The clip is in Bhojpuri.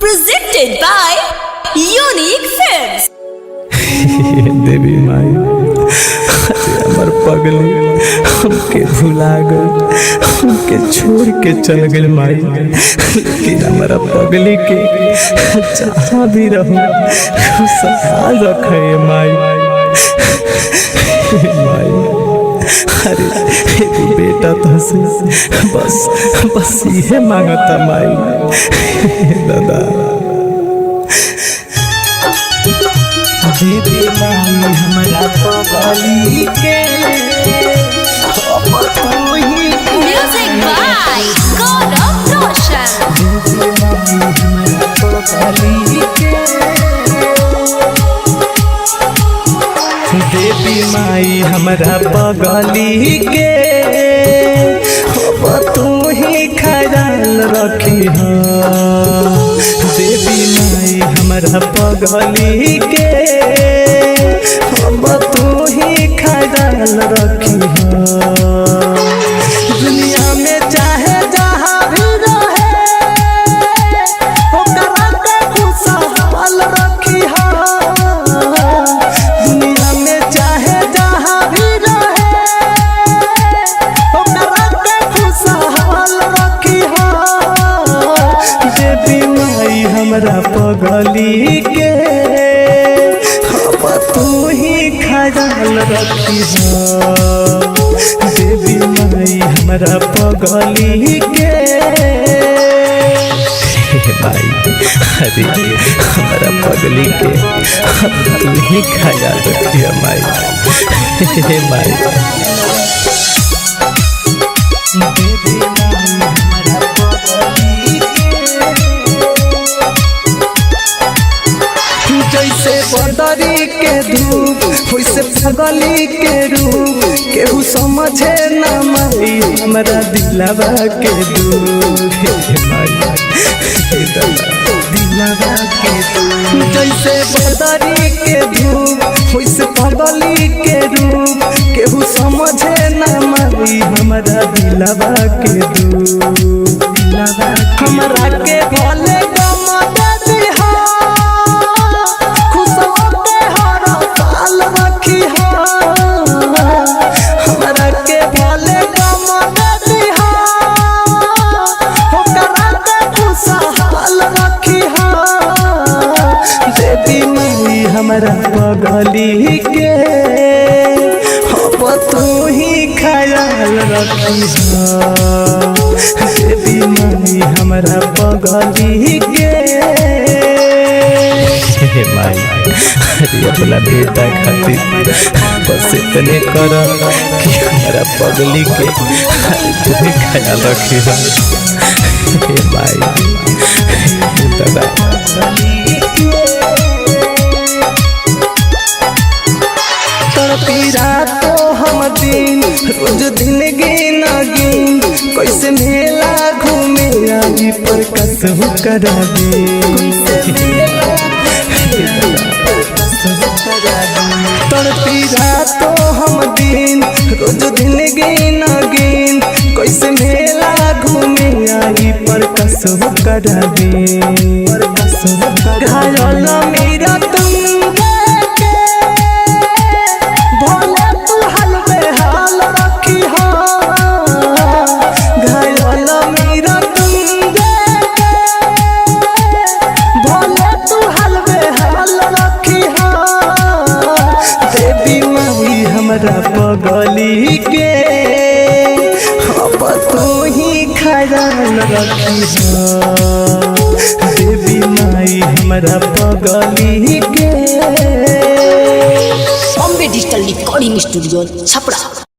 Presented by Unique Films. देवी माई हमर पगली हमके भुला गल, हमके छोड़ के चल गल माई। लेकिन हमारा पगली के जहाँ भी रहूं खुशहाल रखे माई। अरे एगो बेटा तो से बस ये मांगता माई। दादा देवी माई हमरा पगली के Music by Gaurav Roshan. देवी माई हमरा पगली के तू ही ख्याल रखी। देवी माई हमरा पगली के तू ही ख्याल रखी। दुनिया में चाहे जहाँ भी रहे ओकरा के खुशहाल रखी। दुनिया में चाहे जहाँ भी रहे ओकरा के खुशहाल रखी। देवी माई हमरा पगली के तू ही ख्याल रखी। देवी माई हमरा पगली के भाई। अरे हमारा पगली के तू ही ख्याल रखी माई। माई देवी माई हमरा पगली जैसे बदरी के धूप वैसे पगली के रूप केहू समझे न माई हमरा दिलवा के दुख। दिलवा के दुख जैसे बदरी के धूप वैसे पगली के रूप केहू समझे न माई हमरा दिलवा के दुख। हमरा के भले गम दे दिहा हमरा पगली के तू ही ख्याल रखी। देवी माई हमरा पगली के माई। अरे अपना बेटा खातिर बस इतने कर कि हमारा पगली के तू ही ख्याल रखी। माई दादा तो हम दिन रोज दिन गिन गिन कैसे मेला घूमे आई पर कसहु करा दे। तो हम दिन रोज दिन गिन गिन कैसे मेला घूमे आई पर कसहु करा दे। घायल मेरा तुम पगली के तू ही ख्याल रखी। देवी माई हमरा पगली के। Bombay Digital Recording Studio, Chapra.